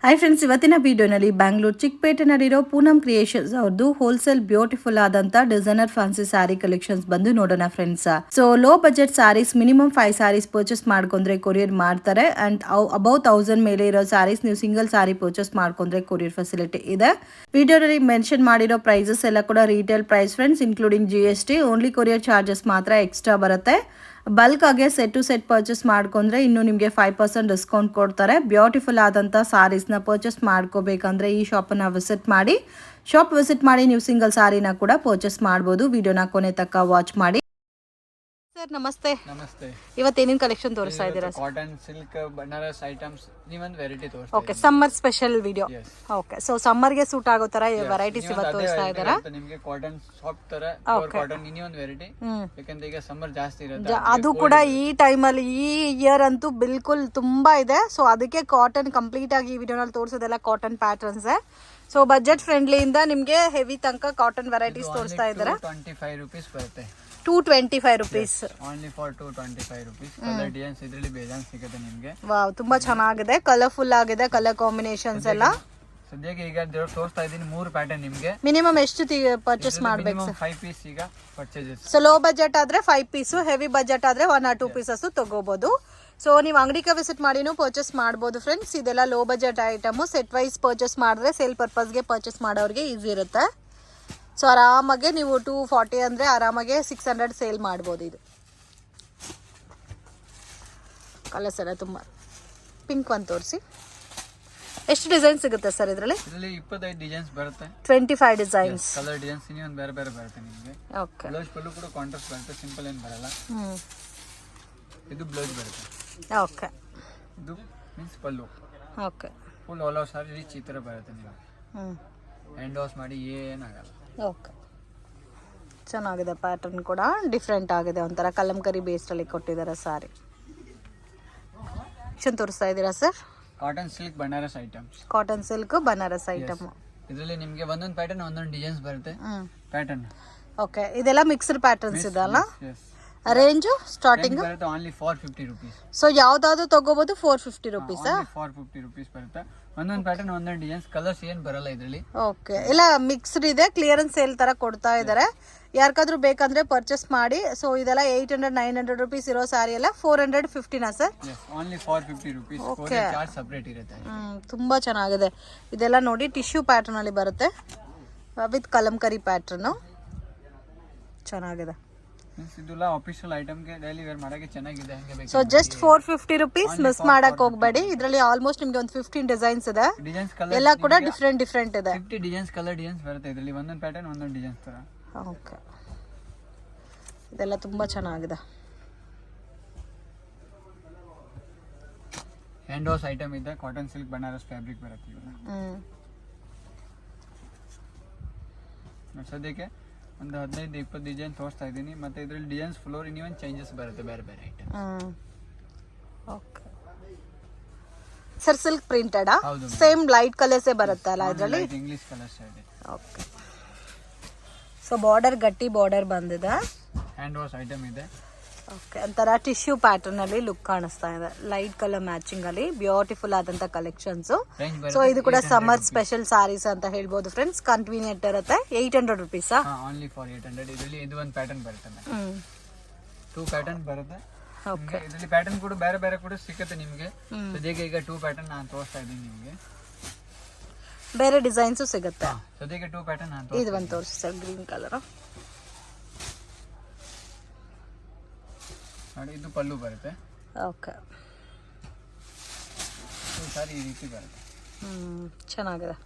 Hi friends, ಇವತ್ತಿನ ವಿಡಿಯೋನಲ್ಲಿ ಬ್ಯಾಂಗ್ಳೂರ್ ಚಿಕ್ಕಪೇಟೆನಲ್ಲಿರೋ ಪೂನಂ ಕ್ರಿಯೇಷನ್ಸ್ ಅವ್ರದ್ದು ಹೋಲ್ಸೇಲ್ ಬ್ಯೂಟಿಫುಲ್ ಆದಂತ ಡಿಸೈನರ್ ಫ್ಯಾನ್ಸಿ ಸ್ಯಾರಿ ಕಲೆಕ್ಷನ್ಸ್ ಬಂದು ನೋಡೋಣ friends. So low budget saris minimum 5 saris purchase ಮಾಡ್ಕೊಂಡ್ರೆ ಕೊರಿಯರ್ ಮಾಡ್ತಾರೆ. ಅಂಡ್ ಅಬೌವ್ 1000 ಮೇಲೆ ಇರೋ ಸ್ಯಾರೀಸ್ ನೀವು ಸಿಂಗಲ್ ಸ್ಯಾರಿ ಪರ್ಚೇಸ್ ಮಾಡ್ಕೊಂಡ್ರೆ ಕೊರಿಯರ್ ಫೆಸಿಲಿಟಿ ಇದೆ. ವಿಡಿಯೋದಲ್ಲಿ ಮೆನ್ಷನ್ ಮಾಡಿರೋ ಪ್ರೈಸಸ್ ಎಲ್ಲ ಕೂಡ retail price friends, including GST. Only courier charges ಮಾತ್ರ ಎಕ್ಸ್ಟ್ರಾ ಬರುತ್ತೆ. ಬಲ್ಕ್ ಆಗಿ ಸೆಟ್ ಟು ಸೆಟ್ ಪರ್ಚೇಸ್ ಮಾಡ್ಕೊಂಡ್ರೆ ಇನ್ನು ನಿಮಗೆ 5% ಡಿಸ್ಕೌಂಟ್ ಕೊಡ್ತಾರೆ. ಬ್ಯೂಟಿಫುಲ್ ಆದಂಥ ಸ್ಯಾರೀಸ್ನ ಪರ್ಚೇಸ್ ಮಾಡ್ಕೋಬೇಕಂದ್ರೆ ಈ ಶಾಪನ್ನು ವಿಸಿಟ್ ಮಾಡಿ. ಶಾಪ್ ವಿಸಿಟ್ ಮಾಡಿ ನೀವು ಸಿಂಗಲ್ ಸ್ಯಾರಿನ ಕೂಡ ಪರ್ಚೇಸ್ ಮಾಡ್ಬೋದು. ವಿಡಿಯೋನ ಕೊನೆ ತನಕ ವಾಚ್ ಮಾಡಿ. ಸರ್ ನಮಸ್ತೆ. ನಮಸ್ತೆ. ಇವತ್ತೇನೇನು ಕಲೆಕ್ಷನ್ ತೋರಿಸ್ತಾ ಇದ್ದೀರಾ? ಕಾಟನ್, ಸಿಲ್ಕ್, ಬನಾರಸ್ ಐಟಮ್ಸ್ ನೀವೊಂದು ವೆರೈಟಿ ತೋರಿಸ್ತಾ okay, summer special video. Okay, so ಸಮ್ಮರ್ಗೆ ಸೂಟ್ ಆಗೋ ತರ ವೆರೈಟೀಸ್ ಇವತ್ತು ತೋರಿಸ್ತಾ ಇದ್ದೀರಾ. ನಿಮಗೆ ಕಾಟನ್ ಸಾಫ್ಟ್ ತರ ಕಾಟನ್ ಇನ್ನೊಂದು ವೆರೈಟಿ, ಯಾಕಂದ್ರೆ ಈಗ ಸಮ್ಮರ್ ಜಾಸ್ತಿ ಇರುತ್ತೆ. ಅದು ಕೂಡ ಈ ಟೈಮಲ್ಲಿ ಈ ಇಯರ್ ಅಂತೂ ಬಿಲ್ಕುಲ್ ತುಂಬಾ ಇದೆ. ಸೊ ಅದಕ್ಕೆ ಕಾಟನ್ ಕಂಪ್ಲೀಟ್ ಆಗಿ ಈ ವಿಡಿಯೋನಲ್ಲಿ ತೋರಿಸೋದೆಲ್ಲ ಕಾಟನ್ ಪ್ಯಾಟರ್ನ್ಸ್. ಸೊ ಬಜೆಟ್ ಫ್ರೆಂಡ್ಲಿಯಿಂದ ನಿಮಗೆ ಹೆವಿ ತನಕ ಕಾಟನ್ ವೆರೈಟೀಸ್ ತೋರಿಸ್ತಾ ಇದ್ದಾರೆ. 25 ರೂಪೀಸ್ ಬರುತ್ತೆ. 225 rupees. Only for 225 rupees. Colour designs ಇದರಲ್ಲಿ ಬೇಜಾನ್ ಸಿಗುತ್ತೆ ನಿಮಗೆ. ವಾವ್, ತುಂಬಾ ಚೆನ್ನಾಗಿದೆ, ಕಲರ್ಫುಲ್ ಆಗಿದೆ, ಕಲರ್ ಕಾಂಬಿನೇಷನ್ಸ್ ಎಲ್ಲ. ಸದ್ಯಕ್ಕೆ ಈಗ ತೋರಿಸ್ತಾ ಇದ್ದೀನಿ 3 ಪ್ಯಾಟರ್ನ್ ನಿಮಗೆ. ಮಿನಿಮಮ್ ಎಷ್ಟು ಪರ್ಚೇಸ್ ಮಾಡಬೇಕು ಸರ್? 5 ಪೀಸ್ ಈಗ ಪರ್ಚೇಸಸ್. ಸೊ ಲೋ ಬಜೆಟ್ ಆದ್ರೆ 5 ಪೀಸ್, ಹೆವಿ ಬಜೆಟ್ ಆದ್ರೆ 1 or 2 ಪೀಸಸ್ ತಗೋಬಹುದು. ಸೊ ನೀವು ಅಂಗಡಿಗೆ ವಿಸಿಟ್ ಮಾಡಿನೂ ಪರ್ಚೇಸ್ ಮಾಡ್ಬೋದು ಫ್ರೆಂಡ್ಸ್. ಇದೆಲ್ಲ low budget item. Set wise purchase ಮಾಡಿದ್ರೆ ಸೇಲ್ ಪರ್ಪಸ್ಗೆ ಪರ್ಚೇಸ್ ಮಾಡೋರಿಗೆ ಈಸಿ ಇರುತ್ತೆ. ಸೊ ಆರಾಮಾಗೆ ನೀವು 240 ಅಂದರೆ ಆರಾಮಾಗೆ 600 ಸೇಲ್ ಮಾಡ್ಬೋದು. ಇದು ಕಲರ್ಸ್ ಎಲ್ಲ ತುಂಬ. ಪಿಂಕ್ ಒಂದು ತೋರಿಸಿ. ಎಷ್ಟು ಡಿಸೈನ್ ಸಿಗುತ್ತೆ ಸರ್ ಇದರಲ್ಲಿ? 25 ಡಿಸೈನ್ಸ್ ಬರುತ್ತೆ. 25 ಡಿಸೈನ್ಸ್. ಕಲರ್ ಡಿಸೈನ್ಸ್ ಇನ್ನೊಂದು ಬೇರೆ ಬೇರೆ ಬರುತ್ತೆ ನಿಮಗೆ. ಓಕೆ. ಬ್ಲೌಸ್ ಪಲ್ಲು ಕೂಡ ಕಾಂಟ್ರಾಸ್ಟ್ ಬರುತ್ತೆ, ಸಿಂಪಲ್ ಏನು ಬರಲ್ಲ. ಇದು ಬ್ಲೌಸ್ ಬರುತ್ತೆ. ಓಕೆ. ಇದು ಮೀನ್ಸ್ ಪಲ್ಲು. ಓಕೆ. ಫುಲ್ ಆಲ್ ಓವರ್ ಸಾರಿ ರಿಚ್ ಈ ಥರ ಬರುತ್ತೆ. ನೀವು ಹ್ಯಾಂಡ್ ವಾಶ್ ಮಾಡಿ ಏನಾಗಲ್ಲ. ಓಕೆ, ಚೆನ್ನಾಗಿದೆ. ಪ್ಯಾಟರ್ನ್ ಕೂಡ ಡಿಫ್ರೆಂಟ್ ಆಗಿದೆ, ಒಂಥರ ಕಲಂಕರಿ ಬೇಸ್ಡಲ್ಲಿ ಕೊಟ್ಟಿದ್ದಾರೆ ಸಾರಿ. ತೋರಿಸ್ತಾ ಇದ್ದೀರಾ sir? Cotton silk Banaras items. Cotton silk Banaras item. ಇದರಲ್ಲಿ ನಿಮಗೆ ಒಂದೊಂದು ಪ್ಯಾಟರ್ನ್ ಒಂದೊಂದು ಡಿಸೈನ್ಸ್ ಬರುತ್ತೆ. ಪ್ಯಾಟರ್ನ್. ಓಕೆ, ಇದೆಲ್ಲ ಮಿಕ್ಸ್ಡ್ ಪ್ಯಾಟರ್ನ್ಸ್ ಇದಲ್ಲ. ರೇಂಜು ಸ್ಟಾರ್ಟಿಂಗ್ ಬರುತ್ತೆ ಓನ್ಲಿ 450 ರೂಪೀಸ್. ಸೊ ಯಾವ್ದಾದ್ರು ತಗೋಬಹುದು 450 ರೂಪೀಸ್. 450 ರೂಪೀಸ್ ಬರುತ್ತೆ. ಒಂದೊಂದು ಪ್ಯಾಟರ್ನ್ ಒಂದೊಂದು ಡಿಸೈನ್ಸ್, ಕಲರ್ಸ್ ಏನು ಬರಲ್ಲ ಇದರಲ್ಲಿ. ಓಕೆ, ಎಲ್ಲ ಮಿಕ್ಸ್ಡ್ ಇದೆ. ಕ್ಲಿಯರೆನ್ಸ್ ಸೇಲ್ ತರ ಕೊಡ್ತಾ ಇದ್ದಾರೆ. ಯಾರಿಗಾದ್ರೂ ಬೇಕಂದ್ರೆ ಪರ್ಚೇಸ್ ಮಾಡಿ. ಸೊ ಇದೆಲ್ಲ 800-900 ರೂಪೀಸ್ ಇರೋ ಸ್ಯಾರಿ ಎಲ್ಲ 450ನಾ sir? Only 450 rupees. Courier charge separate ಇರುತ್ತೆ. ತುಂಬಾ ಚೆನ್ನಾಗಿದೆ. ಇದೆಲ್ಲ ನೋಡಿ ಟಿಶ್ಯೂ ಪ್ಯಾಟರ್ನ್ ಅಲ್ಲಿ ಬರುತ್ತೆ ವಿತ್ ಕಲಂಕರಿ ಪ್ಯಾಟರ್ನ್. ಚೆನ್ನಾಗಿದೆ. ಇದೆಲ್ಲ ಆಫೀಷಿಯಲ್ ಐಟಮ್ ಗೆ ಡೈಲಿ ವೇರ್ ಮಾಡಕ್ಕೆ ಚೆನ್ನಾಗಿದೆ. So just 450 rupees. ಮಿಸ್ ಮಾಡಕ್ ಹೋಗಬೇಡಿ. ಇದರಲ್ಲಿ ಆಲ್ಮೋಸ್ಟ್ ನಿಮಗೆ ಒಂದು 15 ಡಿಸೈನ್ಸ್ ಇದೆ. ಎಲ್ಲ ಕೂಡ ಡಿಫ್ರೆಂಟ್ ಇದೆ. 50 ಡಿಸೈನ್ಸ್, ಕಲರ್ ಡಿಸೈನ್ಸ್ ಬರುತ್ತೆ ಇದರಲ್ಲಿ. ಒಂದೊಂದು ಪ್ಯಾಟರ್ನ್ ಒಂದೊಂದು ಡಿಸೈನ್ಸ್ ತರ. ಓಕೆ, ಇದೆಲ್ಲ ತುಂಬಾ ಚೆನ್ನಾಗಿದೆ. ಹ್ಯಾಂಡ್ ವಾಶ್ ಐಟಮ್ ಇದೆ. ಕಾಟನ್ ಸಿಲ್ಕ್ ಬನಾರಸ್ ಫ್ಯಾಬ್ರಿಕ್ ಬರುತ್ತೆ ಇವಾಗ. ಸದ್ಯಕ್ಕೆ ಒಂದು 15-20 ಡಿಸೈನ್ ತೋರಿಸ್ತಾ ಇದ್ದೀನಿ. ಮತ್ತೆ ಇದರಲ್ಲಿ ಡಿಸೈನ್ಸ್ ಫ್ಲೋರ್ ಇನ್ನೊಂದು ಚೇಂಜಸ್ ಬರುತ್ತೆ, ಬೇರೆ ಬೇರೆ item. Okay sir, silk printed same light ಕಲರ್ಸೇ ಬರುತ್ತಲ್ಲ ಇದರಲ್ಲಿ? ಇಂಗ್ಲಿಷ್ ಕಲರ್ಸ್ ಇದೆ. ಓಕೆ. ಸೊ ಬಾರ್ಡರ್ ಗಟ್ಟಿ ಬಾರ್ಡರ್ ಬಂದಿದೆ. ಹ್ಯಾಂಡ್ ವಾಶ್ ಐಟಮ್ ಇದೆ. ಓಕೆ, ಒಂಥರ ಟಿಶ್ಯೂ ಪ್ಯಾಟರ್ನ್ ಅಲ್ಲಿ ಲುಕ್ ಕಾಣಿಸ್ತಾ ಇದೆ. ಲೈಟ್ ಕಲರ್ ಮ್ಯಾಚಿಂಗ್ ಅಲ್ಲಿ ಬ್ಯೂಟಿಫುಲ್ ಆದಂತ ಕಲೆಕ್ಷನ್ಸ್. ಸೊ ಇದು ಕೂಡ ಸಮ್ಮರ್ ಸ್ಪೆಷಲ್ ಸಾರೀಸ್ ಅಂತ ಹೇಳ್ಬೋದು ಫ್ರೆಂಡ್ಸ್. ಕನ್ವೀನಿಯಂಟ್ ಇರುತ್ತೆ. 800 ರೂಪೀಸ್. Only for 800. ಇದರಲ್ಲಿ ಇದು ಒಂದು ಪ್ಯಾಟರ್ನ್ ಬರುತ್ತೆ. 2 ಪ್ಯಾಟರ್ನ್ ಬರುತ್ತೆ. ಓಕೆ, ಇದರಲ್ಲಿ ಪ್ಯಾಟರ್ನ್ ಕೂಡ ಬೇರೆ ಬೇರೆ ಕೂಡ ಸಿಗುತ್ತೆ ನಿಮಗೆ. ಸದ್ಯಕ್ಕೆ ಈಗ 2 ಪ್ಯಾಟರ್ನ್ ನಾನು ತೋರಿಸ್ತಾ ಇದ್ದೀನಿ ನಿಮಗೆ. ಬೇರೆ ಡಿಸೈನ್ಸ್ ಸಿಗುತ್ತೆ. ಸದ್ಯಕ್ಕೆ 2 ಪ್ಯಾಟರ್ನ್ ನಾನು ಇದು ಒಂದು ತೋರಿಸಿ ಸರ್. ಗ್ರೀನ್ ಕಲರ್ ನೋಡಿ. ಇದು ಪಲ್ಲು ಬರುತ್ತೆ. ಓಕೆ, ಸಾರಿ ಈ ರೀತಿ ಬರುತ್ತೆ. ಚೆನ್ನಾಗಿದೆ.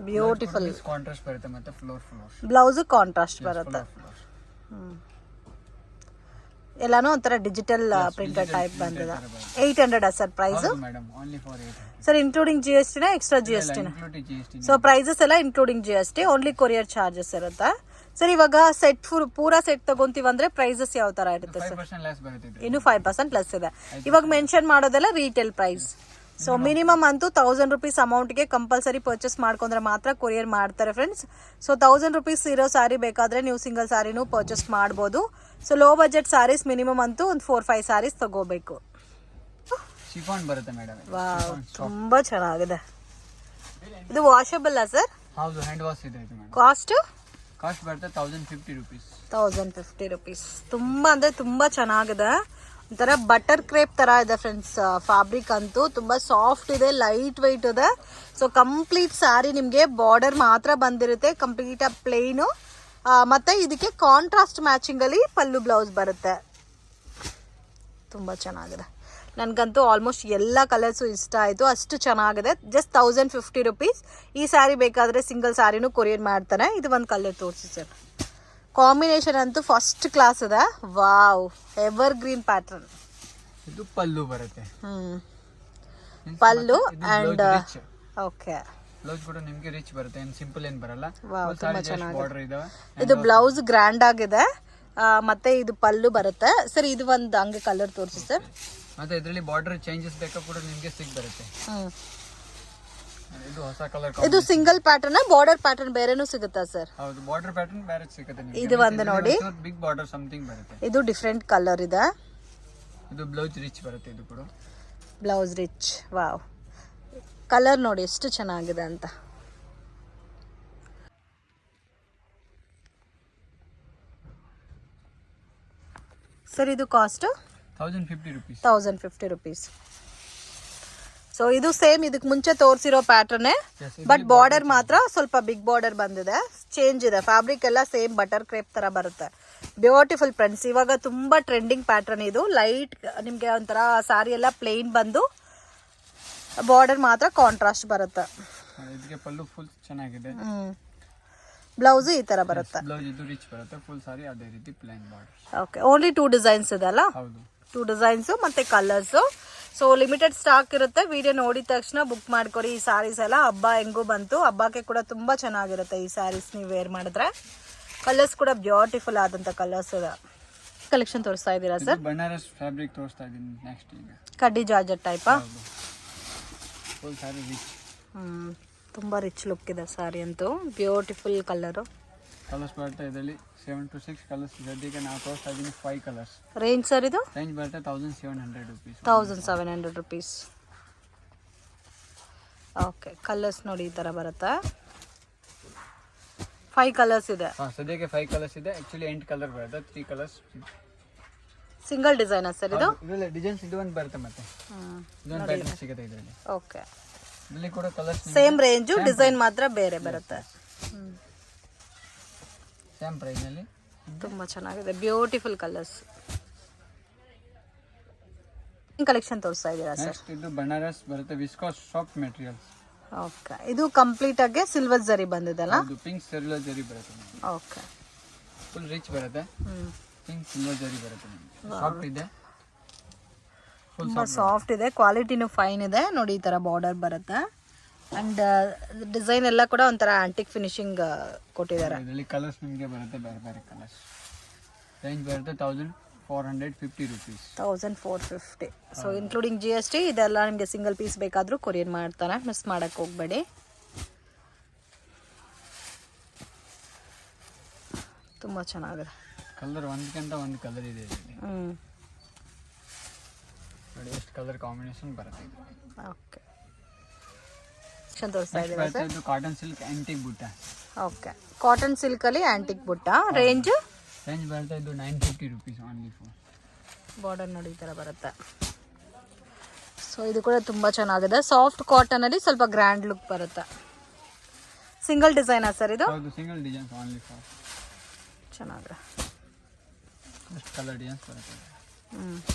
ಬ್ಯೂಟಿಫುಲ್ ಕಾಂಟ್ರಾಸ್ಟ್ ಬರುತ್ತೆ. ಮತ್ತೆ ಫ್ಲೋರ್ ಬ್ಲೌಸ್ ಕಾಂಟ್ರಾಸ್ಟ್ ಬರುತ್ತೆ. ಎಲ್ಲಾನು ಒಂಥರ ಡಿಜಿಟಲ್ ಪ್ರಿಂಟೆಡ್ ಟೈಪ್ ಬಂದಿದೆ. 800 sir price? Madam only for 800 sir. Including GST ನಾ ಎಕ್ಸ್ಟ್ರಾ GST ನಾ? ಸೊ ಪ್ರೈಸಸ್ ಎಲ್ಲ including GST. Only courier charges ಇರುತ್ತೆ ಸರ್. ಇವಾಗ ಸೆಟ್ ಪೂರಾ ಸೆಟ್ ತಗೊಂತೀವಂದ್ರೆ ಪ್ರೈಸಸ್ ಯಾವ ತರ ಇರುತ್ತೆ ಸರ್? ಇನ್ನು 5% ಲೆಸ್ ಇದೆ. ಇವಾಗ ಮೆನ್ಷನ್ ಮಾಡೋದೆಲ್ಲ ರೀಟೇಲ್ ಪ್ರೈಸ್. ಸೊ ಮಿನಿಮಮ್ ಅಂತೂ 1000 ರೂಪೀಸ್ ಅಮೌಂಟ್ಗೆ ಕಂಪಲ್ಸರಿ ಪರ್ಚೇಸ್ ಮಾಡ್ಕೊಂಡ್ರೆ ಮಾತ್ರ ಕೊರಿಯರ್ ಮಾಡ್ತಾರೆ ಫ್ರೆಂಡ್ಸ್. ಸೊ 1000 ರೂಪೀಸ್ ಇರೋ ಸ್ಯಾರಿ ಬೇಕಾದ್ರೆ ನೀವು ಸಿಂಗಲ್ ಸ್ಯಾರಿನೂ ಪರ್ಚೇಸ್ ಮಾಡ್ಬೋದು. So low budget saris minimum ಅಂತೂ ಒಂದು 4-5 ಸ್ಯಾರೀಸ್ ತಗೋಬೇಕು. ಶಿಫಾನ್ ಬರುತ್ತೆ ಮೇಡಮ್. ವಾವ್, ತುಂಬಾ ಚೆನ್ನಾಗಿದೆ. ಇದು ವಾಷಬಲ್ ಸರ್? ಹೌದು, ಹ್ಯಾಂಡ್ ವಾಶ್ ಇದೆ ಇದು ಮೇಡಮ್. ಕಾಸ್ಟ್ ಬರುತ್ತೆ 1050 rupees. 1050 rupees. ತುಂಬಾ ಅಂದ್ರೆ ತುಂಬಾ ಚೆನ್ನಾಗಿದೆ. ಒಂಥರ ಬಟರ್ ಕ್ರೇಪ್ ತರ ಇದೆ ಫ್ರೆಂಡ್ಸ್. ಫ್ಯಾಬ್ರಿಕ್ ಅಂತೂ ತುಂಬಾ ಸಾಫ್ಟ್ ಇದೆ, ಲೈಟ್ ವೈಟ್ ಇದೆ. ಸೊ ಕಂಪ್ಲೀಟ್ ಸ್ಯಾರಿ ನಿಮಗೆ ಬಾರ್ಡರ್ ಮಾತ್ರ ಬಂದಿರುತ್ತೆ, ಕಂಪ್ಲೀಟ್ ಪ್ಲೇನು. ಮತ್ತೆ ಇದಕ್ಕೆ ಕಾಂಟ್ರಾಸ್ಟ್ ಮ್ಯಾಚಿಂಗ್ ಅಲ್ಲಿ ಪಲ್ಲು ಬ್ಲೌಸ್ ಬರುತ್ತೆ. ತುಂಬಾ ಚೆನ್ನಾಗಿದೆ. ನನಗಂತೂ ಆಲ್ಮೋಸ್ಟ್ ಎಲ್ಲ ಕಲರ್ಸು ಇಷ್ಟ ಆಯಿತು, ಅಷ್ಟು ಚೆನ್ನಾಗಿದೆ. Just 1050 rupees. ಈ ಸ್ಯಾರಿ ಬೇಕಾದರೆ ಸಿಂಗಲ್ ಸ್ಯಾರಿನೂ ಕೊರಿಯರ್ ಮಾಡ್ತಾನೆ. ಇದು ಒಂದು ಕಲರ್ ತೋರಿಸಿ ಸರ್. ಕಾಂಬಿನೇಷನ್ ಅಂತೂ ಫಸ್ಟ್ ಕ್ಲಾಸ್ ಇದೆ. Wow, ever green pattern. ಇದು ಪಲ್ಲು ಬರುತ್ತೆ. ಪಲ್ಲು ಅಂಡ್ ಓಕೆ, ಬ್ಲೌಸ್ ಕೂಡ ನಿಮಗೆ ರಿಚ್ ಬರುತ್ತೆ, ಏನು ಸಿಂಪಲ್ ಏನು ಬರಲ್ಲ. ವಾವ್, ತುಂಬಾ ಚೆನ್ನಾಗಿದೆ. ಬಾರ್ಡರ್ ಇದಾವೆ. ಇದು ಬ್ಲೌಸ್ ಗ್ರ್ಯಾಂಡ್ ಆಗಿದೆ. ಮತ್ತೆ ಇದು ಪಲ್ಲು ಬರುತ್ತೆ ಸರ್. ಇದು ಒಂದು ಹಂಗೆ ಕಲರ್ ತೋರಿಸಿ ಸರ್. ಮತ್ತೆ ಇದರಲ್ಲಿ ಬಾರ್ಡರ್ ಚೇಂಜಸ್ ಬೇಕಾ ಕೂಡ ನಿಮಗೆ ಬರುತ್ತೆ. ಇದು ಹೊಸ ಕಲರ್. ಇದು ಸಿಂಗಲ್ ಪ್ಯಾಟರ್ನ್, ಬಾರ್ಡರ್ ಪ್ಯಾಟರ್ನ್ ಬೇರೆನೂ ಸಿಗುತ್ತಾ ಸರ್? ಹೌದು, ಬಾರ್ಡರ್ ಪ್ಯಾಟರ್ನ್ ಬೇರೆ ಸಿಗುತ್ತೆ ನಿಮಗೆ. ಇದು ಒಂದು ನೋಡಿ, ಬಿಗ್ ಬಾರ್ಡರ್ ಸಮಥಿಂಗ್ ಬರುತ್ತೆ. ಇದು ಡಿಫರೆಂಟ್ ಕಲರ್ ಇದೆ. ಇದು ಬ್ಲೌಸ್ ರಿಚ್ ಬರುತ್ತೆ. ಇದು ಕೂಡ ಬ್ಲೌಸ್ ರಿಚ್. ವಾವ್, ಕಲರ್ ನೋಡಿ ಎಷ್ಟು ಚೆನ್ನಾಗಿದೆ ಅಂತ. ಸರ್ ಇದು ಕಾಸ್ಟ್ 1050 rupees. ಸೊ ಇದು ಸೇಮ್ ಇದಕ್ಕೆ ಮುಂಚೆ ತೋರಿಸಿರೋ ಪ್ಯಾಟರ್ನೇ, ಬಟ್ ಬಾರ್ಡರ್ ಮಾತ್ರ ಸ್ವಲ್ಪ ಬಿಗ್ ಬಾರ್ಡರ್ ಬಂದಿದೆ, ಚೇಂಜ್ ಇದೆ. ಫ್ಯಾಬ್ರಿಕ್ ಎಲ್ಲ ಸೇಮ್ ಬಟರ್ ಕ್ರೇಪ್ ತರ ಬರುತ್ತೆ. Beautiful friends. ಇವಾಗ ತುಂಬಾ ಟ್ರೆಂಡಿಂಗ್ ಪ್ಯಾಟರ್ನ್ ಇದು. ಲೈಟ್ ನಿಮಗೆ ಒಂಥರ ಸಾರಿ ಎಲ್ಲ ಪ್ಲೇನ್ ಬಂದು ಬಾರ್ಡರ್ ಮಾತ್ರ ಕಾಂಟ್ರಾಸ್ಟ್ ಬರುತ್ತೆ. ಇದಕ್ಕೆ ಪಲ್ಲು ಫುಲ್ ಚೆನ್ನಾಗಿದೆ. ಬ್ಲೌಸ್ ಈ ತರ ಬರುತ್ತೆ. ಬ್ಲೌಸ್ ಇದು ರಿಚ್ ಬರುತ್ತೆ. ಫುಲ್ ಸಾರಿ ಅದೇ ರೀತಿ plane border. Okay, only 2 designs ಇದೆ ಅಲ್ಲ? ಹೌದು, 2 ಡಿಸೈನ್ಸ್ ಮತ್ತೆ ಕಲರ್ಸ್. ಸೊ ಲಿಮಿಟೆಡ್ ಸ್ಟಾಕ್ ಇರುತ್ತೆ. ವಿಡಿಯೋ ನೋಡಿದ ತಕ್ಷಣ ಬುಕ್ ಮಾಡ್ಕೊರಿ. ಈ ಸ್ಯಾರೀಸ್ ಎಲ್ಲ ಹಬ್ಬ ಹೆಂಗೂ ಬಂತು, ಹಬ್ಬಕ್ಕೆ ಕೂಡ ತುಂಬಾ ಚೆನ್ನಾಗಿರುತ್ತೆ ಈ ಸ್ಯಾರೀಸ್ ನೀವು ವೇರ್ ಮಾಡಿದ್ರೆ. ಕಲರ್ಸ್ ಕೂಡ ಬ್ಯೂಟಿಫುಲ್ ಆದಂತ ಕಲರ್ಸ್ ಇದೆ. ಕಲೆಕ್ಷನ್ ತೋರಿಸ್ತಾ ಇದ್ದೀರಾ ಸರ್? ಬನಾರಸ್ ಫ್ಯಾಬ್ರಿಕ್ ತೋರಿಸ್ತಾ ಇದ್ದೀನಿ ನೆಕ್ಸ್ಟ್. ಈಗ ಕಡ್ಡಿ ಜಾರ್ಜೆಟ್ ಟೈಪಾ? ಫುಲ್ ಸಾರಿ ರಿಚ್. ತುಂಬಾ ರಿಚ್ ಲುಕ್ ಇದೆ ಸ್ಯಾರಿ ಅಂತೂ. Beautiful colour. ಕಲರ್ಸ್ ಬರುತ್ತೆ ಇದರಲ್ಲಿ 7 to 6 ಕಲರ್ಸ್. ಸದ್ಯಕ್ಕೆ ನಾವು ತೋರಿಸ್ತಾ ಇದ್ದೀನಿ 5 ಕಲರ್ಸ್. ರೇಂಜ್ ಸರ್ ಇದು? ರೇಂಜ್ ಬರುತ್ತೆ 1700 rupees. 1700 rupees. ಓಕೆ, ಕಲರ್ಸ್ ನೋಡಿ ಈ ತರ ಬರುತ್ತೆ. 5 ಕಲರ್ಸ್ ಇದೆ. ಸದ್ಯಕ್ಕೆ 5 ಕಲರ್ಸ್ ಇದೆ. ಆಕ್ಚುಲಿ 8 ಕಲರ್ ಬರುತ್ತೆ, 3 ಕಲರ್ಸ್. ಸಿಂಗಲ್ ಡಿಸೈನ್ ಸರ್ ಇದು? ಇದರಲ್ಲಿ ಡಿಸೈನ್ಸ್ ಇದು ಒಂದು ಬರುತ್ತೆ, ಮತ್ತೆ ಇದೊಂದು ಪ್ಯಾಟರ್ನ್ ಸಿಗುತ್ತೆ ಇದರಲ್ಲಿ. ಓಕೆ, ಇಲ್ಲಿ ಕೂಡ ಕಲರ್ಸ್ ಸೇಮ್ ರೇಂಜ್, ಡಿಸೈನ್ ಮಾತ್ರ ಬೇರೆ ಬರುತ್ತೆ. ಸೇಮ್ ಪ್ರೈಸ್ ನಲ್ಲಿ ತುಂಬಾ ಚೆನ್ನಾಗಿದೆ. Beautiful colours. ಕಲೆಕ್ಷನ್ ತೋರಿಸ್ತಾ ಇದ್ದೀರಾ ಸರ್? ನೆಕ್ಸ್ಟ್ ಇದು ಬನಾರಸ್ ಬರುತ್ತೆ, ವಿಸ್ಕಾಸ್ ಸಾಫ್ಟ್ ಮೆಟೀರಿಯಲ್ಸ್. ಓಕೆ, ಇದು ಕಂಪ್ಲೀಟ್ ಆಗಿ ಸಿಲ್ವರ್ ಜರಿ ಬಂದಿದೆಲ್ಲ? ಹೌದು, ಪಿಂಕ್ ಸಿಲ್ವರ್ ಜರಿ ಬರುತ್ತೆ. ಓಕೆ, ಫುಲ್ ರಿಚ್ ಬರುತ್ತೆ. ಪಿಂಕ್ ಸಿಲ್ವರ್ ಜರಿ ಬರುತ್ತೆ. ಸಾಫ್ಟ್ ಇದೆ, ತುಂಬಾ ಸಾಫ್ಟ್ ಇದೆ. ಕ್ವಾಲಿಟಿನೂ ಫೈನ್ ಇದೆ. ನೋಡಿ ಈ ತರ ಬಾರ್ಡರ್ ಬರುತ್ತೆ. ಅಂಡ್ ಡಿಸೈನ್ ಎಲ್ಲ ಕೂಡ ಒಂಥರ ಆಂಟಿಕ್ ಫಿನಿಶಿಂಗ್ ಕೊಟ್ಟಿದ್ದಾರೆ. ಇದರಲ್ಲಿ ಕಲರ್ಸ್ ನಿಮಗೆ ಬರುತ್ತೆ, ಬೇರೆ ಬೇರೆ ಕಲರ್ಸ್. ರೇಂಜ್ ಬರುತ್ತೆ 1450 rupees. 1450. So including GST. ಇದೆಲ್ಲ ನಿಮಗೆ ಸಿಂಗಲ್ ಪೀಸ್ ಬೇಕಾದರೂ ಕೊರಿಯರ್ ಮಾಡ್ತಾರೆ, ಮಿಸ್ ಮಾಡಕ್ಕೆ ಹೋಗಬೇಡಿ. ತುಂಬ ಚೆನ್ನಾಗಿದೆ. ಕಲರ್ ಒಂದಕ್ಕಿಂತ ಒಂದು ಕಲರ್ ಇದೆ ಇದರಲ್ಲಿ. ನೋಡಿ ಎಷ್ಟು ಕಲರ್ ಕಾಂಬಿನೇಷನ್ ಬರುತ್ತೆ. ಓಕೆ, ತೋರಿಸ್ತಾ ಇದ್ದೀರಾ ಸರ್? ಇದು ಕಾಟನ್ ಸಿಲ್ಕ್ ಆಂಟಿಕ್ ಬುಟ್ಟ. ಓಕೆ, ಕಾಟನ್ ಸಿಲ್ಕ್ ಅಲ್ಲಿ ಆಂಟಿಕ್ ಬುಟ್ಟ. ರೇಂಜ್ ಬರುತ್ತೆ ಇದು 950 rupees ಓನ್ಲಿ. ಬಾರ್ಡರ್ ನೋಡಿ ಈ ತರ ಬರುತ್ತೆ. ಸೊ ಇದು ಕೂಡ ತುಂಬಾ ಚೆನ್ನಾಗಿದೆ. ಸಾಫ್ಟ್ ಕಾಟನ್ ಅಲ್ಲಿ ಸ್ವಲ್ಪ ಗ್ರ್ಯಾಂಡ್ ಲುಕ್ ಬರುತ್ತೆ. ಸಿಂಗಲ್ ಡಿಸೈನಾ ಸರ್ ಇದು? ಹೌದು, ಸಿಂಗಲ್ ಡಿಸೈನ್ ಓನ್ಲಿ ಫಾರ್. ಚೆನ್ನಾಗಿದೆ. ಎಷ್ಟು ಕಲರ್ ಡಿಸೈನ್ಸ್ ಬರುತ್ತೆ.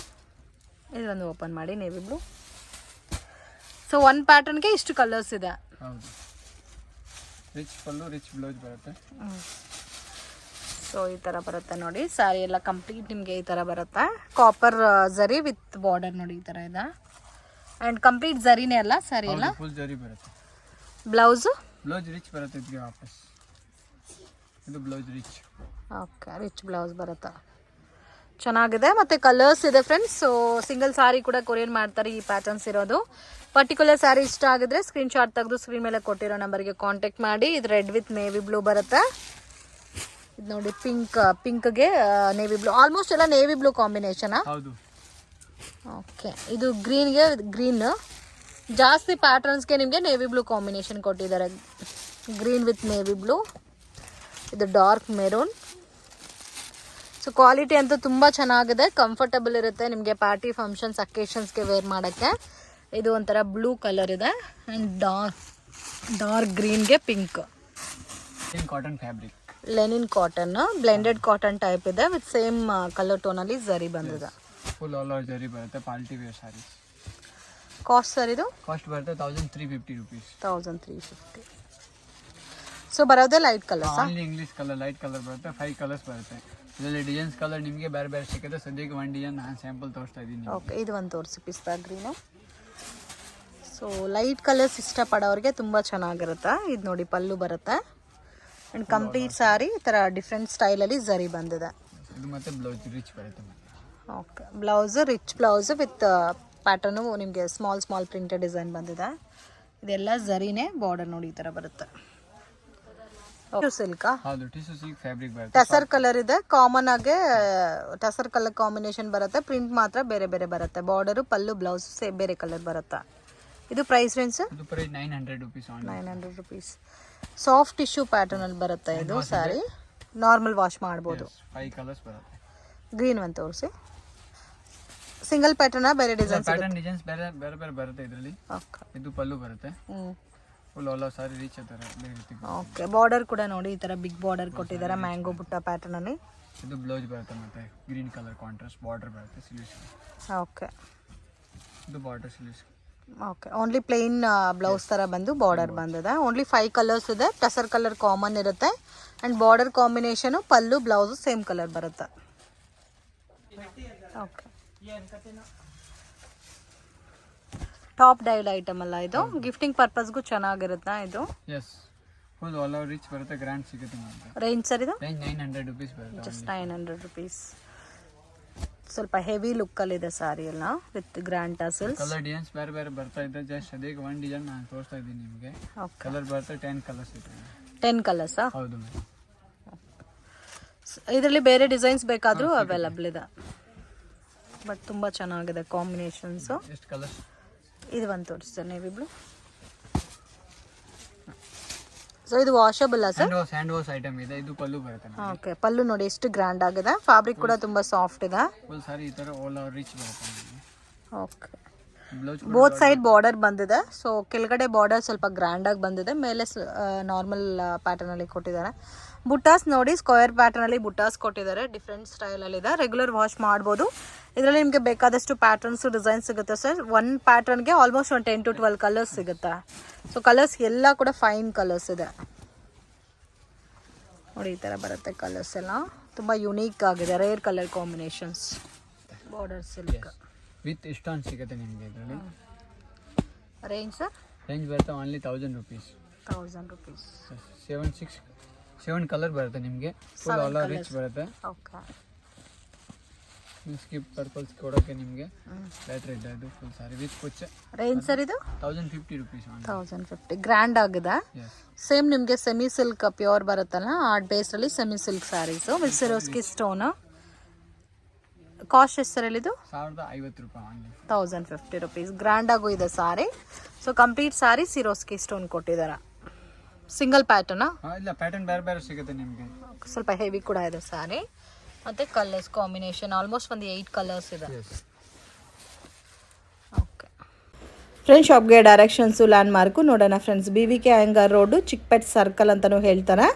ಇದೊಂದು ಓಪನ್ ಮಾಡಿ, ನೇವಿ ಬ್ಲೂ. ಸೊ ಒಂದು ಪ್ಯಾಟರ್ನ್ಗೆ ಇಷ್ಟು ಕಲರ್ಸ್ ಇದೆ. ಹೌದು, ರಿಚ್ ಪಲ್ಲು, ರಿಚ್ ಬ್ಲೌಸ್ ಬರುತ್ತೆ. ಸೊ ಈ ಥರ ಬರುತ್ತೆ ನೋಡಿ. ಸ್ಯಾರಿ ಎಲ್ಲ ಕಂಪ್ಲೀಟ್ ನಿಮಗೆ ಈ ಥರ ಬರುತ್ತೆ. ಕಾಪರ್ ಜರಿ ವಿತ್ ಬಾರ್ಡರ್ ನೋಡಿ ಈ ಥರ ಇದೆ. ಆ್ಯಂಡ್ ಕಂಪ್ಲೀಟ್ ಜರಿನೇ ಅಲ್ಲ ಸ್ಯಾರಿ ಎಲ್ಲ? ಫುಲ್ ಜರಿ ಬರುತ್ತೆ. ಬ್ಲೌಸು? ಬ್ಲೌಸ್ ರಿಚ್ ಬರುತ್ತೆ ಇದಕ್ಕೆ ವಾಪಸ್. ಇದು blouse rich. Okay, rich blouse ಬರುತ್ತೆ. ಚೆನ್ನಾಗಿದೆ. ಮತ್ತು ಕಲರ್ಸ್ ಇದೆ ಫ್ರೆಂಡ್ಸ್. ಸೊ ಸಿಂಗಲ್ ಸ್ಯಾರಿ ಕೂಡ ಕೊರಿಯರ್ ಮಾಡ್ತಾರೆ ಈ ಪ್ಯಾಟರ್ನ್ಸ್ ಇರೋದು. ಪರ್ಟಿಕ್ಯುಲರ್ ಸ್ಯಾರಿ ಇಷ್ಟ ಆಗಿದ್ರೆ ಸ್ಕ್ರೀನ್ಶಾಟ್ ತೆಗೆದು ಸ್ಕ್ರೀನ್ ಮೇಲೆ ಕೊಟ್ಟಿರೋ ನಂಬರ್ಗೆ ಕಾಂಟ್ಯಾಕ್ಟ್ ಮಾಡಿ. ಇದು ರೆಡ್ ವಿತ್ ನೇವಿ ಬ್ಲೂ ಬರುತ್ತೆ. ಇದು ನೋಡಿ ಪಿಂಕ್ಗೆ ನೇವಿ ಬ್ಲೂ. ಆಲ್ಮೋಸ್ಟ್ ಎಲ್ಲ ನೇವಿ ಬ್ಲೂ ಕಾಂಬಿನೇಷನ್. ಹೌದು, ಓಕೆ, ಇದು ಗ್ರೀನ್ಗೆ ಗ್ರೀನ್. ಜಾಸ್ತಿ ಪ್ಯಾಟರ್ನ್ಸ್ಗೆ ನಿಮಗೆ ನೇವಿ ಬ್ಲೂ ಕಾಂಬಿನೇಷನ್ ಕೊಟ್ಟಿದ್ದಾರೆ. ಗ್ರೀನ್ ವಿತ್ ನೇವಿ ಬ್ಲೂ, ಇದು ಡಾರ್ಕ್ ಮೆರೂನ್. ಸೊ ಕ್ವಾಲಿಟಿ ಅಂತೂ ತುಂಬ ಚೆನ್ನಾಗಿದೆ, ಕಂಫರ್ಟಬಲ್ ಇರುತ್ತೆ ನಿಮಗೆ ಪಾರ್ಟಿ ಫಂಕ್ಷನ್ಸ್ ಅಕೇಶನ್ಸ್ಗೆ ವೇರ್ ಮಾಡೋಕ್ಕೆ. ಇದು ಒಂಥರ ಬ್ಲೂ ಕಲರ್ ಇದೆ ಆ್ಯಂಡ್ ಡಾರ್ಕ್ ಗ್ರೀನ್ಗೆ pink. Cotton fabric, linen cotton, blended cotton type ಇದೆ ವಿತ್ ಸೇಮ್ ಕಲರ್ ಟೋನಲ್ಲಿ ಝರಿ ಬಂದಿದೆ. ಫುಲ್ ಆಲ್ ಓವರ್ ಜರಿ ಬರುತ್ತೆ, party wear saris. Cost sir ಇದು ಕಾಸ್ಟ್ ಬರುತ್ತೆ 1350 rupees. 1350. ಸೊ ಬರೋದೇ light colours. Only English colour light colour ಬರುತ್ತೆ. 5 ಕಲರ್ಸ್ ಬರುತ್ತೆ. ಇದರಲ್ಲಿ ಡಿಸೈನ್ಸ್ ಕಲರ್ ನಿಮಗೆ ಬೇರೆ ಬೇರೆ ಸಿಗುತ್ತೆ. ಸದ್ಯಕ್ಕೆ ಒಂದು ಡಿಸೈನ್ ನಾನು ಸ್ಯಾಂಪಲ್ ತೋರಿಸ್ತಾ ಇದ್ದೀನಿ. ಓಕೆ, ಇದು ಒಂದು ತೋರಿಸಿ ಪಿಸ್ತಾ ಗ್ರೀನು. ಸೊ ಲೈಟ್ ಕಲರ್ಸ್ ಇಷ್ಟಪಡೋರಿಗೆ ತುಂಬ ಚೆನ್ನಾಗಿರುತ್ತೆ. ಇದು ನೋಡಿ ಪಲ್ಲು ಬರುತ್ತೆ ಆ್ಯಂಡ್ ಕಂಪ್ಲೀಟ್ ಸ್ಯಾರಿ ಈ ಥರ ಡಿಫ್ರೆಂಟ್ ಸ್ಟೈಲಲ್ಲಿ ಝರಿ ಬಂದಿದೆ. ಇದು ಮತ್ತೆ ಬ್ಲೌಸ್ ರಿಚ್ ಬರುತ್ತೆ. Okay, blouse rich blouse with pattern ನಿಮಗೆ ಸ್ಮಾಲ್ ಪ್ರಿಂಟೆಡ್ ಡಿಸೈನ್ ಬಂದಿದೆ. ಇದೆಲ್ಲ ಝರಿನೇ, ಬಾರ್ಡರ್ ನೋಡಿ ಈ ಥರ ಬರುತ್ತೆ. ಸಿಲ್ಕಾ? ಹೌದು, ಟಿಶ್ಯೂ ಸಿಲ್ಕ್ ಫ್ಯಾಬ್ರಿಕ್ ಬರುತ್ತೆ. ಟಸರ್ ಕಲರ್ ಇದೆ, ಕಾಮನ್ ಆಗಿ ಟಸರ್ ಕಲರ್ ಕಾಂಬಿನೇಷನ್ ಬರುತ್ತೆ. ಪ್ರಿಂಟ್ ಮಾತ್ರ ಬೇರೆ ಬೇರೆ ಬರುತ್ತೆ. ಬಾರ್ಡರು ಪಲ್ಲು ಬ್ಲೌಸ್ ಸೇಮ್ ಬೇರೆ ಕಲರ್ ಬರುತ್ತೆ. ಇದು ಪ್ರೈಸ್ ರೇಂಜ್? ಇದು price 900 rupees. 900 rupees. Soft tissue pattern ಅಲ್ಲಿ ಬರುತ್ತೆ ಇದು ಸ್ಯಾರಿ. ನಾರ್ಮಲ್ ವಾಶ್ ಮಾಡ್ಬೋದು. 5 ಕಲರ್ಸ್ ಬರುತ್ತೆ. ಗ್ರೀನ್ ಒಂದು ತೋರಿಸಿ. ಸಿಂಗಲ್ ಪ್ಯಾಟರ್ನ್ ಬೇರೆ ಡಿಸೈನ್ಸ್? ಪ್ಯಾಟರ್ನ್ ಡಿಸೈನ್ಸ್ ಬೇರೆ ಬೇರೆ ಬೇರೆ ಬರುತ್ತೆ ಇದರಲ್ಲಿ. ಓಕೆ, ಇದು ಪಲ್ಲು ಬರುತ್ತೆ. ಫುಲ್ ಆಲ್ ಓವರ್ ಸಾರಿ ರಿಚ್ ತರ ಬೇರೆ ರೀತಿ. ಓಕೆ, ಬಾರ್ಡರ್ ಕೂಡ ನೋಡಿ ಈ ತರ ಬಿಗ್ ಬಾರ್ಡರ್ ಕೊಟ್ಟಿದ್ದಾರೆ ಮ್ಯಾಂಗೋ ಬುಟ್ಟ ಪ್ಯಾಟರ್ನ್ ಅಲ್ಲಿ. ಇದು ಬ್ಲೌಸ್ ಬರುತ್ತೆ ಮತ್ತೆ ಗ್ರೀನ್ ಕಲರ್ ಕಾಂಟ್ರಾಸ್ಟ್ ಬಾರ್ಡರ್ ಬರುತ್ತೆ ಸ್ಲೀವ್ಸ್. ಓಕೆ, ಇದು border sleeves. Okay, only plain blouse ಥರ ಬಂದು ಬಾರ್ಡರ್ ಬಂದಿದೆ. ಓನ್ಲಿ 5 ಕಲರ್ಸ್ ಇದೆ. ಟಸರ್ ಕಲರ್ ಕಾಮನ್ ಇರುತ್ತೆ and border combination pallu blouse same colour ಬರುತ್ತೆ. ಓಕೆ, ಟಾಪ್ ಡೈಲ್ ಐಟಮ್ ಅಲ್ಲ ಇದು, ಗಿಫ್ಟಿಂಗ್ ಪರ್ಪಸ್ಗೂ ಚೆನ್ನಾಗಿರುತ್ತಾ ಇದು? Yes, full all over rich ಬರುತ್ತೆ, ಗ್ರ್ಯಾಂಡ್ ಸಿಗುತ್ತೆ ನಿಮಗೆ. ರೇಂಜ್ ಸರ್ ಇದು? ರೇಂಜ್ 900 rupees ಬರುತ್ತೆ. Just 900 rupees. ಸ್ವಲ್ಪ ಹೆವಿ ಲುಕ್ಕಲ್ಲಿ ಇದೆ ಸಾರಿ ಎಲ್ಲ with grand tassels. Colour designs ಬೇರೆ ಬೇರೆ ಬರ್ತಾ ಇದೆ. ಜಸ್ಟ್ ಅದಕ್ಕೆ ಒಂದು ಡಿಸೈನ್ ನಾನು ತೋರಿಸ್ತಾ ಇದ್ದೀನಿ ನಿಮಗೆ. ಕಲರ್ ಬರುತ್ತೆ 10 ಕಲರ್ಸ್ ಇದೆ. 10 ಕಲರ್ಸಾ? ಹೌದು ಮ್ಯಾಮ್. ಇದರಲ್ಲಿ ಬೇರೆ ಡಿಸೈನ್ಸ್ ಬೇಕಾದರೂ ಅವೈಲಬಲ್ ಇದೆ. ಬಟ್ ತುಂಬ ಚೆನ್ನಾಗಿದೆ ಕಾಂಬಿನೇಷನ್ಸು. ಎಷ್ಟು ಕಲರ್ಸ್? ಇದು ಒಂದು ತೋರಿಸ್ತಾರೆ ನೇವಿ ಬ್ಲೂ. ಸೊ ಇದು washable sir? Hand wash item ಇದೆ. ಇದು ಪಲ್ಲು ಬರುತ್ತೆ. ಓಕೆ, ಪಲ್ಲು ನೋಡಿ ಎಷ್ಟು ಗ್ರ್ಯಾಂಡ್ ಆಗಿದೆ. ಫ್ಯಾಬ್ರಿಕ್ ಕೂಡ ತುಂಬ ಸಾಫ್ಟ್ ಇದೆ. ಫುಲ್ ಸಾರಿ ಈ ತರ ಆಲ್ ಓವರ್ ರಿಚ್ ಬರುತ್ತೆ. Okay, blouse both side border ಬಂದಿದೆ. ಸೊ ಕೆಳಗಡೆ ಬಾರ್ಡರ್ ಸ್ವಲ್ಪ ಗ್ರ್ಯಾಂಡ್ ಆಗಿ ಬಂದಿದೆ, ಮೇಲೆ ನಾರ್ಮಲ್ ಪ್ಯಾಟರ್ನ್ ಅಲ್ಲಿ ಕೊಟ್ಟಿದ್ದಾರೆ. ಬುಟ್ಟಾಸ್ ನೋಡಿ ಸ್ಕ್ವೇರ್ ಪ್ಯಾಟರ್ನ್ ಅಲ್ಲಿ ಬುಟ್ಟಾಸ್ ಕೊಟ್ಟಿದ್ದಾರೆ. ಡಿಫ್ರೆಂಟ್ ಸ್ಟೈಲ್ ಅಲ್ಲಿ ಇದೆ. ರೆಗ್ಯುಲರ್ ವಾಶ್ ಮಾಡ್ಬೋದು. ಇದರಲ್ಲಿ ನಿಮಗೆ ಬೇಕಾದಷ್ಟು ಪ್ಯಾಟರ್ನ್ಸ್ ಡಿಸೈನ್ ಸಿಗುತ್ತೆ ಸರ್. ಒಂದು ಪ್ಯಾಟರ್ನ್ಗೆ ಆಲ್ಮೋಸ್ಟ್ ಒಂದು 10 to 12 ಕಲರ್ಸ್ ಸಿಗುತ್ತೆ. ಸೊ ಕಲರ್ಸ್ ಎಲ್ಲ ಕೂಡ ಫೈನ್ ಕಲರ್ಸ್ ಇದೆ ನೋಡಿ. ಈ ಥರ ಬರುತ್ತೆ ಕಲರ್ಸ್ ಎಲ್ಲ. ತುಂಬ ಯುನೀಕ್ ಆಗಿದೆ, rare colour combinations. Border silk with stone ಸಿಗುತ್ತೆ ನಿಮಗೆ. ಇದರಲ್ಲಿ ರೇಂಜ್ ಸರ್? ರೇಂಜ್ ಬರುತ್ತೆ ಓನ್ಲಿ 1000 rupees. 1000 rupees. 7 ಕಲರ್ ಬರುತ್ತೆ ನಿಮಗೆ. ಫುಲ್ ಆಲ್ ಓವರ್ ರಿಚ್ ಬರುತ್ತೆ. ಓಕೆ, ಸ್ಕಿಪ್ ಪರ್ಪಲ್ಸ್ ಕೊಡೋಕೆ ನಿಮಗೆ ಬ್ಯಾಟ್ರಿ ಇದೆ. ಇದು ಫುಲ್ ಸಾರಿ ವಿತ್ ಕುಚ್ಚ. ರೇಂಜ್ ಸರ್ ಇದು? 1050 rupees. 1050. ಗ್ರ್ಯಾಂಡ್ ಆಗಿದೆ. ಸೇಮ್ ನಿಮಗೆ ಸೆಮಿ ಸಿಲ್ಕ್ ಪ್ಯೂರ್ ಬರುತ್ತಲ್ಲ ಆ ಬೇಸಲ್ಲಿ semi silk saris with Swarovski stone. Cost ಎಷ್ಟು ಸರ್ ಇದು? 1050 ರೂಪಾಯಿ. 1050 rupees. ಗ್ರ್ಯಾಂಡ್ ಆಗು ಇದೆ ಸಾರಿ. ಸೊ ಕಂಪ್ಲೀಟ್ ಸಾರಿ ಸಿರೋಸ್ಕಿ ಸ್ಟೋನ್ ಕೊಟ್ಟಿದ್ದಾರೆ. ಸಿಂಗಲ್ ಪ್ಯಾಟರ್ನಾ? ಇಲ್ಲ, ಪ್ಯಾಟರ್ನ್ ಬೇರೆ ಬೇರೆ ಸಿಗುತ್ತೆ ನಿಮಗೆ. ಸ್ವಲ್ಪ ಹೆವಿ ಕೂಡ ಇದೆ ಸಾರಿ. ಮತ್ತು ಕಲರ್ಸ್ ಕಾಂಬಿನೇಷನ್ ಆಲ್ಮೋಸ್ಟ್ ಒಂದು 8 ಕಲರ್ಸ್ ಇದೆ. ಓಕೆ ಫ್ರೆಂಡ್ಸ್, ಶಾಪ್ಗೆ ಡೈರೆಕ್ಷನ್ಸು ಲ್ಯಾಂಡ್ ಮಾರ್ಕು ನೋಡೋಣ friends. BVK Iyengar road, Chickpet circle ಅಂತಲೂ ಹೇಳ್ತಾರೆ.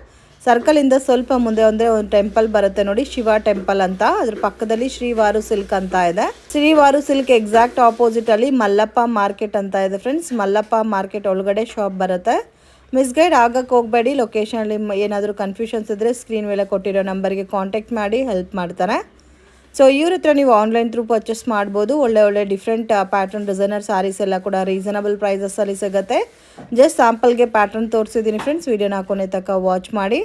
ಸರ್ಕಲಿಂದ ಸ್ವಲ್ಪ ಮುಂದೆ ಅಂದರೆ ಒಂದು ಟೆಂಪಲ್ ಬರುತ್ತೆ ನೋಡಿ, ಶಿವ ಟೆಂಪಲ್ ಅಂತ. ಅದ್ರ ಪಕ್ಕದಲ್ಲಿ ಶ್ರೀವಾರು ಸಿಲ್ಕ್ ಅಂತ ಇದೆ. ಶ್ರೀವಾರು ಸಿಲ್ಕ್ ಎಕ್ಸಾಕ್ಟ್ ಆಪೋಸಿಟ್ ಅಲ್ಲಿ ಮಲ್ಲಪ್ಪ ಮಾರ್ಕೆಟ್ ಅಂತ ಇದೆ ಫ್ರೆಂಡ್ಸ್. ಮಲ್ಲಪ್ಪ ಮಾರ್ಕೆಟ್ ಒಳಗಡೆ ಶಾಪ್ ಬರುತ್ತೆ. ಮಿಸ್ಗೈಡ್ ಆಗಕ್ಕೆ ಹೋಗಬೇಡಿ. ಲೊಕೇಶನಲ್ಲಿ ಏನಾದರೂ ಕನ್ಫ್ಯೂಷನ್ಸ್ ಇದ್ದರೆ ಸ್ಕ್ರೀನ್ ಮೇಲೆ ಕೊಟ್ಟಿರೋ ನಂಬರ್ಗೆ ಕಾಂಟ್ಯಾಕ್ಟ್ ಮಾಡಿ ಹೆಲ್ಪ್ ಮಾಡ್ತಾರೆ. ಸೊ ಇವ್ರ ಹತ್ರ ನೀವು ಆನ್ಲೈನ್ ಥ್ರೂ ಪರ್ಚೇಸ್ ಮಾಡ್ಬೋದು. ಒಳ್ಳೆ ಡಿಫ್ರೆಂಟ್ ಪ್ಯಾಟರ್ನ್ ಡಿಸೈನರ್ ಸ್ಯಾರೀಸ್ ಎಲ್ಲ ಕೂಡ ರೀಸನಬಲ್ ಪ್ರೈಸಸಲ್ಲಿ ಸಿಗುತ್ತೆ. ಜಸ್ಟ್ ಸ್ಯಾಂಪಲ್ಗೆ ಪ್ಯಾಟರ್ನ್ ತೋರಿಸಿದ್ದೀನಿ ಫ್ರೆಂಡ್ಸ್. ವೀಡಿಯೋನ ಕೊನೆ ತನಕ ವಾಚ್ ಮಾಡಿ.